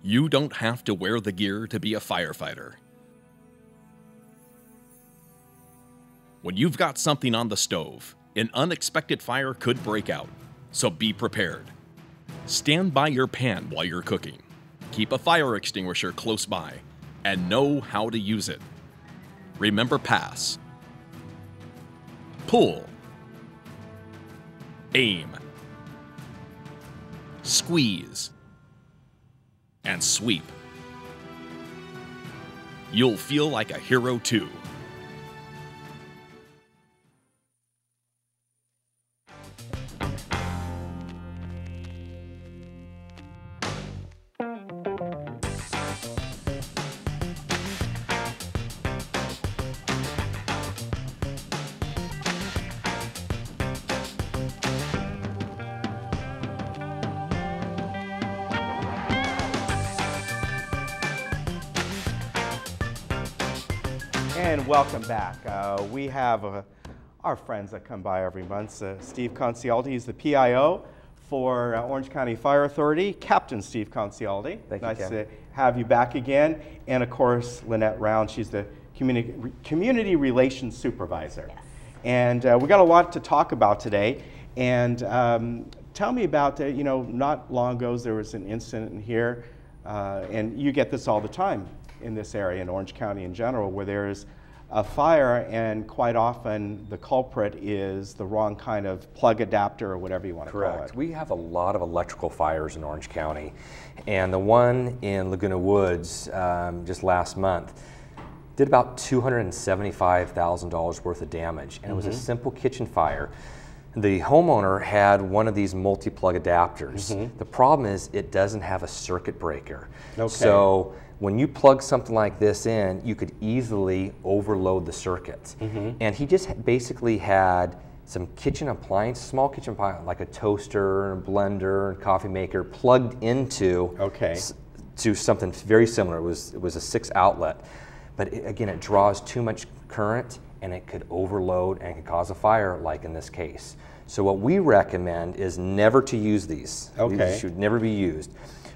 You don't have to wear the gear to be a firefighter. When you've got something on the stove, an unexpected fire could break out, so be prepared. Stand by your pan while you're cooking. Keep a fire extinguisher close by, and know how to use it. Remember pass, pull, aim, squeeze, and sweep. You'll feel like a hero too. And welcome back. We have our friends that come by every month. Steve Concialdi, he's the PIO for Orange County Fire Authority. Captain Steve Concialdi. Thank you, nice Ken. to have you back again. And of course, Lynette Round, she's the Community Relations Supervisor. Yes. And we got a lot to talk about today. And tell me about, not long ago there was an incident in here, and you get this all the time in this area, in Orange County in general, where there's a fire and quite often the culprit is the wrong kind of plug adapter or whatever you want to call it. Correct. We have a lot of electrical fires in Orange County, and the one in Laguna Woods just last month did about $275,000 worth of damage, and it was a simple kitchen fire. The homeowner had one of these multi-plug adapters. The problem is it doesn't have a circuit breaker. Okay. So when you plug something like this in, you could easily overload the circuits. And he just basically had some kitchen appliance, small kitchen appliance, like a toaster, and a blender, and coffee maker, plugged into to something very similar. It was a 6 outlet. But again, it draws too much current and it could overload and could cause a fire, like in this case. So what we recommend is never to use these. These should never be used.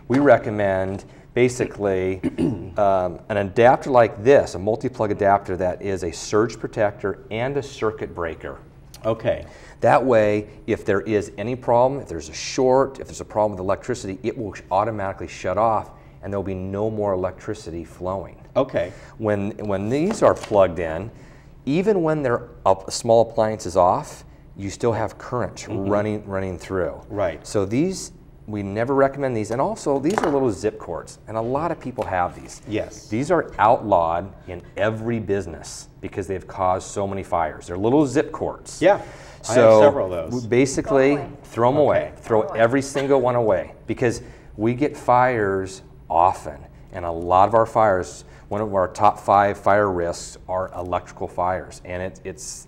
We recommend basically an adapter like this, a multi-plug adapter that is a surge protector and a circuit breaker. Okay. That way, if there is any problem, if there's a short, if there's a problem with electricity, it will automatically shut off and there'll be no more electricity flowing. Okay. When these are plugged in, even when a small appliance is off, you still have current running through. Right. So these, we never recommend these. And also, these are little zip cords, and a lot of people have these. Yes. These are outlawed in every business because they've caused so many fires. They're little zip cords. Yeah, so I have several of those. Basically, throw them away. Throw every single one away, because we get fires often, and a lot of our fires, one of our top 5 fire risks are electrical fires, and it's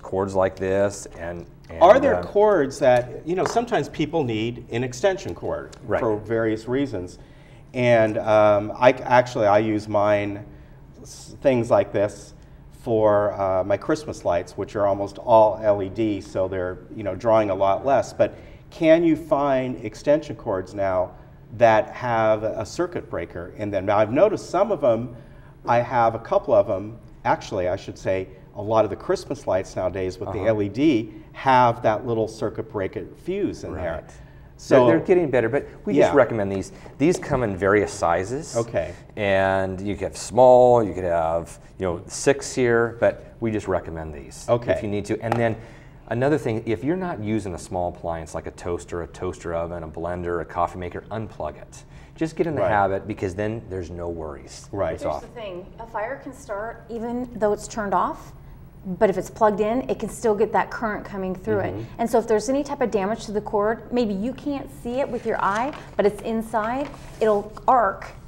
cords like this. And are there cords that, sometimes people need an extension cord for various reasons, and I use mine, things like this, for my Christmas lights, which are almost all LED, so they're drawing a lot less. But can you find extension cords now that have a circuit breaker in them? Now, I've noticed some of them, I have a couple of them, actually I should say, a lot of the Christmas lights nowadays with the LED have that little circuit breaker fuse in there. So they're getting better, but we just recommend these. These come in various sizes. Okay. And you could have small, you could have 6 here, but we just recommend these if you need to. And then another thing, if you're not using a small appliance like a toaster oven, a blender, a coffee maker, unplug it. Just get in the habit, because then there's no worries. Right. Here's the thing, a fire can start even though it's turned off, but if it's plugged in, it can still get that current coming through it. And so if there's any type of damage to the cord, maybe you can't see it with your eye, but it's inside, it'll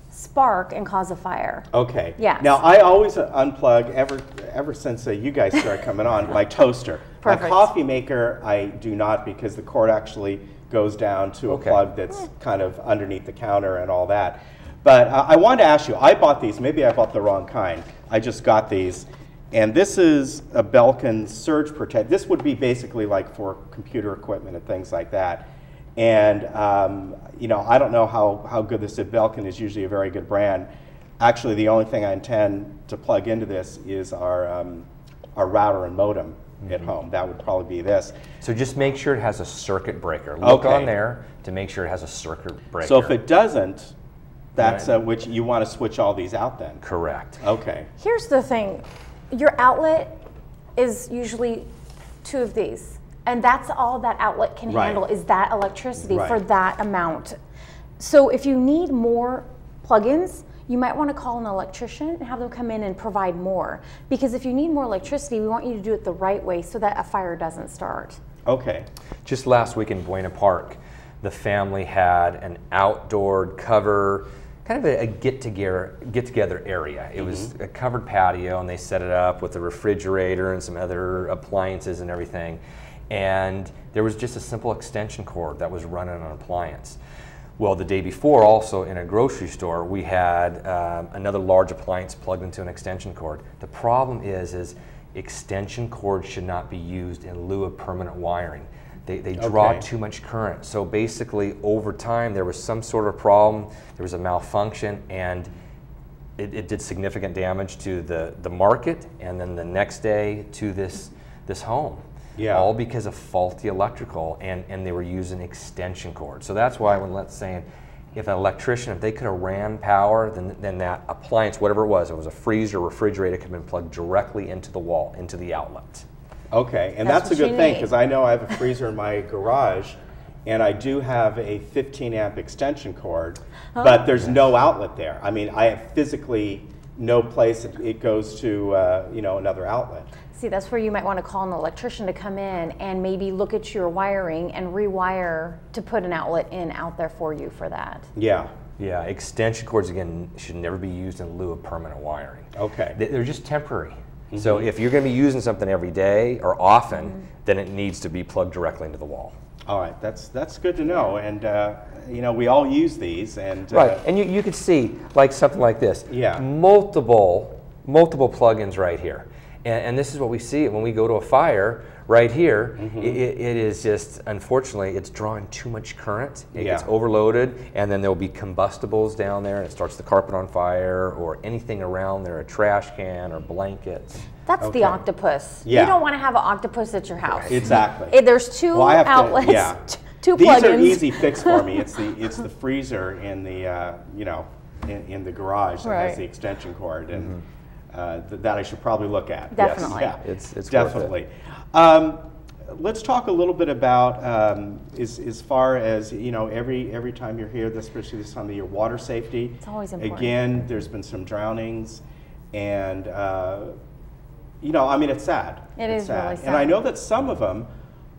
spark and cause a fire. Okay. Yes. Now, I always unplug, ever since you guys started coming on, my toaster. Perfect. My coffee maker, I do not, because the cord actually goes down to a plug that's kind of underneath the counter and all that. But I wanted to ask you, I bought these, maybe I bought the wrong kind. I just got these. And this is a Belkin Surge Protect. This would be basically like for computer equipment and things like that. And you know, I don't know how good this is. Belkin is usually a very good brand. Actually, the only thing I intend to plug into this is our router and modem at home. That would probably be this. So just make sure it has a circuit breaker. Look on there to make sure it has a circuit breaker. So if it doesn't, that's which you want to switch all these out then. Correct. Okay. Here's the thing. Your outlet is usually 2 of these. And that's all that outlet can handle is that electricity for that amount. So if you need more plugins, you might want to call an electrician and have them come in and provide more. Because if you need more electricity, we want you to do it the right way so that a fire doesn't start. Okay. Just last week in Buena Park, the family had an outdoor cover, kind of a get-together area. It was a covered patio, and they set it up with a refrigerator and some other appliances and everything. And there was just a simple extension cord that was running on an appliance. Well, the day before, also in a grocery store, we had another large appliance plugged into an extension cord. The problem is extension cords should not be used in lieu of permanent wiring. They draw too much current. So basically, over time, there was some sort of problem, there was a malfunction, and it did significant damage to the market, and then the next day to this home. Yeah. All because of faulty electrical, and they were using extension cords. So that's why when let's say if an electrician, if they could have ran power, then that appliance, whatever it was a freezer, refrigerator, could have been plugged directly into the wall, into the outlet. Okay, and that's a good thing, because I know I have a freezer in my garage, and I do have a 15 amp extension cord, but there's no outlet there. I mean, I have physically no place it goes to, you know, another outlet. See, that's where you might want to call an electrician to come in and maybe look at your wiring and rewire to put an outlet in out there for you for that. Yeah. Yeah, extension cords, again, should never be used in lieu of permanent wiring. Okay. They're just temporary. So if you're going to be using something every day or often, then it needs to be plugged directly into the wall. All right, that's good to know, and you know, we all use these, and right, and you could see like something like this. Yeah. Multiple plugins right here. And this is what we see when we go to a fire right here. It is just, unfortunately, it's drawing too much current. It gets overloaded, and then there'll be combustibles down there, and it starts the carpet on fire, or anything around there, a trash can or blankets. That's the octopus. Yeah. You don't want to have an octopus at your house. Exactly. There's 2 outlets, 2 These plugins. are easy fix for me. It's the freezer in the you know, in the garage that has the extension cord, and that I should probably look at. Definitely. Yes. It's definitely. Let's talk a little bit about as far as, you know, every time you're here, especially this time of year, water safety. It's always important. Again, there's been some drownings, and you know, I mean, it's sad. It's really sad. And I know that some of them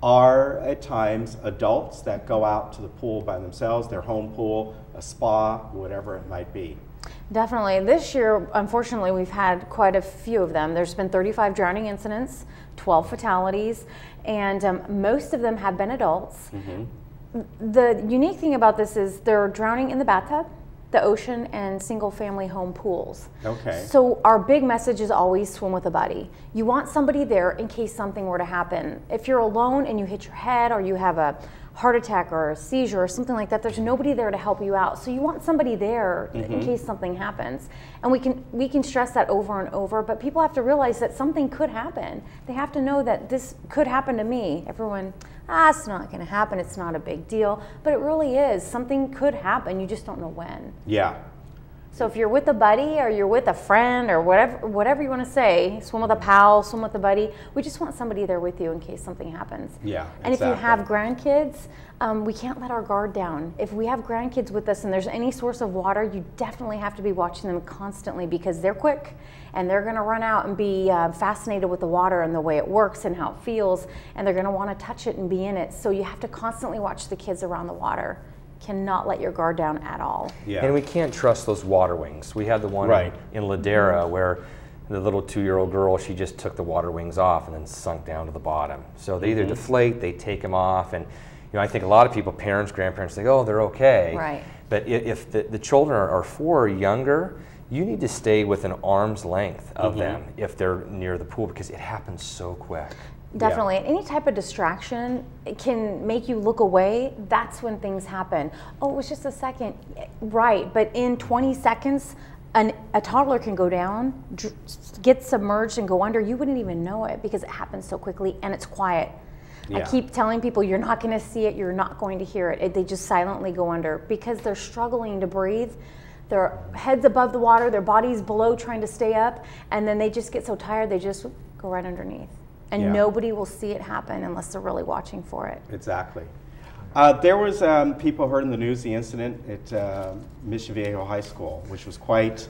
are at times adults that go out to the pool by themselves, their home pool, a spa, whatever it might be. Definitely. This year, unfortunately, we've had quite a few of them. There's been 35 drowning incidents, 12 fatalities, and most of them have been adults. The unique thing about this is they're drowning in the bathtub, the ocean, and single-family home pools. Okay. So our big message is always swim with a buddy. You want somebody there in case something were to happen. If you're alone and you hit your head, or you have a heart attack or a seizure or something like that, there's nobody there to help you out. So you want somebody there in case something happens. And we can stress that over and over, but people have to realize that something could happen. They have to know that this could happen to me. Everyone, it's not going to happen, it's not a big deal, but it really is. Something could happen, you just don't know when. Yeah. So if you're with a buddy, or you're with a friend, or whatever you want to say, swim with a pal, swim with a buddy, we just want somebody there with you in case something happens. Yeah, and if you have grandkids, we can't let our guard down. If we have grandkids with us and there's any source of water, you definitely have to be watching them constantly, because they're quick and they're going to run out and be fascinated with the water and the way it works and how it feels, and they're going to want to touch it and be in it. So you have to constantly watch the kids around the water. Cannot let your guard down at all. Yeah. And we can't trust those water wings. We had the one in Ladera where the little 2-year-old girl, she just took the water wings off and then sunk down to the bottom. So they either deflate, they take them off, and you know, I think a lot of people, parents, grandparents, think, oh, they're okay. Right. But if the children are 4 or younger, you need to stay within arm's length of them if they're near the pool, because it happens so quick. Definitely. Yeah. And any type of distraction can make you look away. That's when things happen. Oh, it was just a second. Right. But in 20 seconds, a toddler can go down, get submerged and go under. You wouldn't even know it because it happens so quickly and it's quiet. Yeah. I keep telling people you're not going to see it, you're not going to hear it. They just silently go under because they're struggling to breathe. Their head's above the water, their body's below trying to stay up, and then they just get so tired they just go right underneath. And nobody will see it happen unless they're really watching for it. Exactly. There was people heard in the news the incident at Mission Viejo High School, which was quite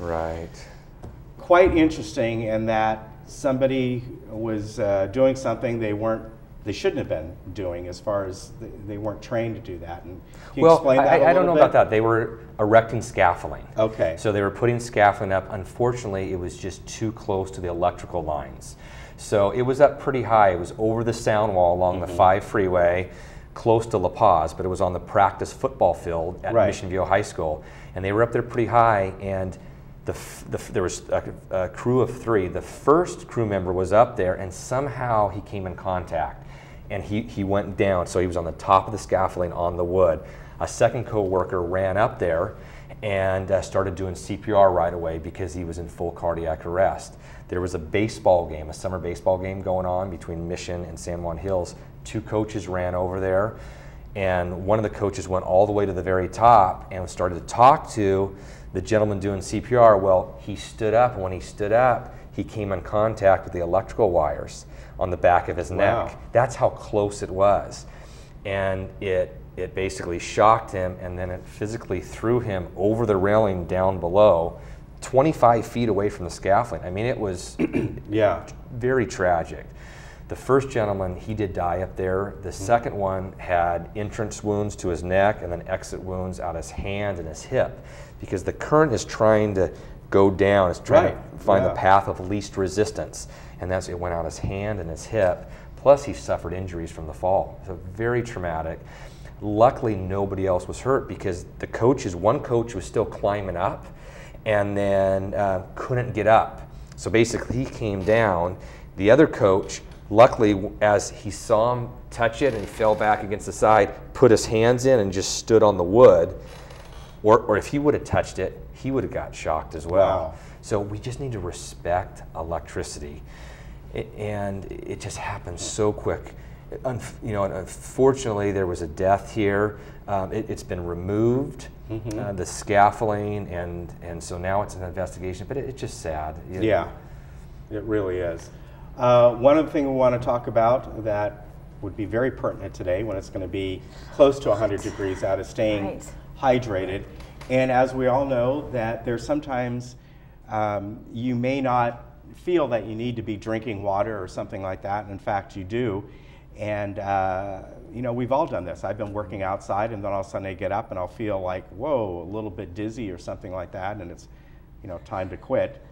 interesting in that somebody was doing something they shouldn't have been doing, as far as they weren't trained to do that. And can you explain that I don't know about that. They were erecting scaffolding. Okay. So they were putting scaffolding up. Unfortunately, it was just too close to the electrical lines. So it was up pretty high. It was over the sound wall along the 5 freeway, close to La Paz, but it was on the practice football field at Mission Viejo High School. And they were up there pretty high, and there was a crew of 3. The first crew member was up there, and somehow he came in contact, and he went down. So he was on the top of the scaffolding on the wood. A second co-worker ran up there and started doing CPR right away because he was in full cardiac arrest. There was a baseball game, a summer baseball game going on between Mission and San Juan Hills. 2 coaches ran over there, and one of the coaches went all the way to the very top and started to talk to the gentleman doing CPR. Well, he stood up, and when he stood up, he came in contact with the electrical wires on the back of his neck. That's how close it was. And it basically shocked him, and then it physically threw him over the railing down below, 25 feet away from the scaffolding. I mean, it was very tragic. The first gentleman, he did die up there. The second one had entrance wounds to his neck and then exit wounds out his hand and his hip, because the current is trying to go down. It's trying to find the path of least resistance, and that's it went out his hand and his hip. Plus, he suffered injuries from the fall. So very traumatic. Luckily, nobody else was hurt because one coach was still climbing up and then couldn't get up. So basically, he came down. The other coach, luckily, as he saw him touch it and he fell back against the side, put his hands in and just stood on the wood. Or if he would have touched it, he would have got shocked as well. Wow. So we just need to respect electricity. And it just happens so quick. Unfortunately, there was a death here. It's been removed, the scaffolding, and so now it's an investigation. But it's just sad. Yeah, it really is. One other thing we want to talk about that would be very pertinent today, when it's going to be close to 100 degrees out, is staying hydrated. And as we all know, that there's sometimes you may not feel that you need to be drinking water or something like that, and in fact you do. And we've all done this. I've been working outside, and then all of a sudden I get up and I'll feel like, whoa, a little bit dizzy or something like that, and it's time to quit.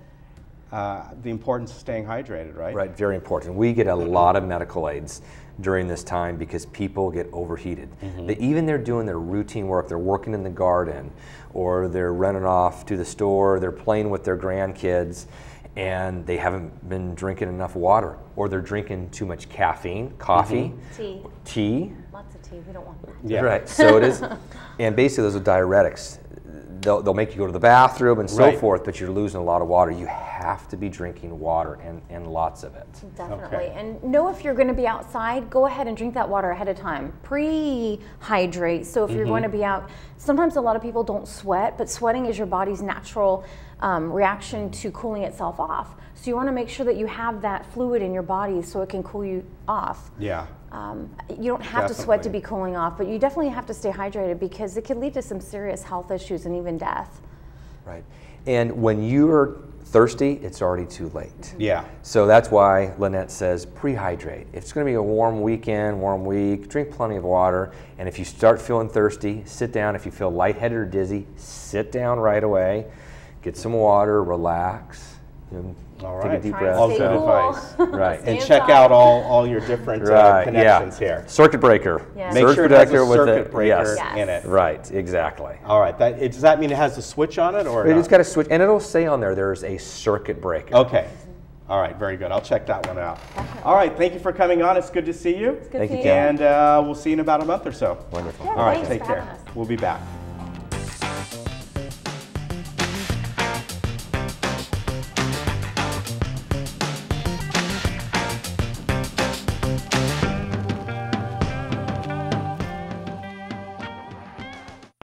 The importance of staying hydrated, right? Right, very important. We get a lot of medical aids during this time because people get overheated. They're doing their routine work, they're working in the garden, or they're running off to the store, they're playing with their grandkids, and they haven't been drinking enough water, or they're drinking too much caffeine, coffee, tea. Lots of tea, we don't want that. Yeah. Right, sodas, and basically those are diuretics. They'll make you go to the bathroom and so forth, but you're losing a lot of water. You have to be drinking water, and lots of it. Definitely. Okay. And know if you're going to be outside, go ahead and drink that water ahead of time. Pre-hydrate. So if you're going to be out, sometimes a lot of people don't sweat, but sweating is your body's natural reaction to cooling itself off. So you want to make sure that you have that fluid in your body so it can cool you off. Yeah. You don't have to sweat to be cooling off, but you definitely have to stay hydrated because it could lead to some serious health issues and even death. Right. And when you're thirsty, it's already too late. Yeah. So that's why Lynette says pre-hydrate. If it's going to be a warm weekend, warm week, drink plenty of water. And if you start feeling thirsty, sit down. If you feel lightheaded or dizzy, sit down right away. Get some water, relax. All take right. a deep breath. All good advice. Right. And check out all your different connections here. Circuit breaker. Yes. Make sure it has a protector with circuit breaker Yes. in it. Right, exactly. All right. Does that mean it has a switch on it, or It's got a switch, and it'll say on there, there's a circuit breaker. Okay. All right, very good. I'll check that one out. All right, thank you for coming on. It's good to see you. It's good Thank to you, see you. Ken. And we'll see you in about a month or so. Wonderful. Yeah, All right, thanks take for care. having us. We'll be back.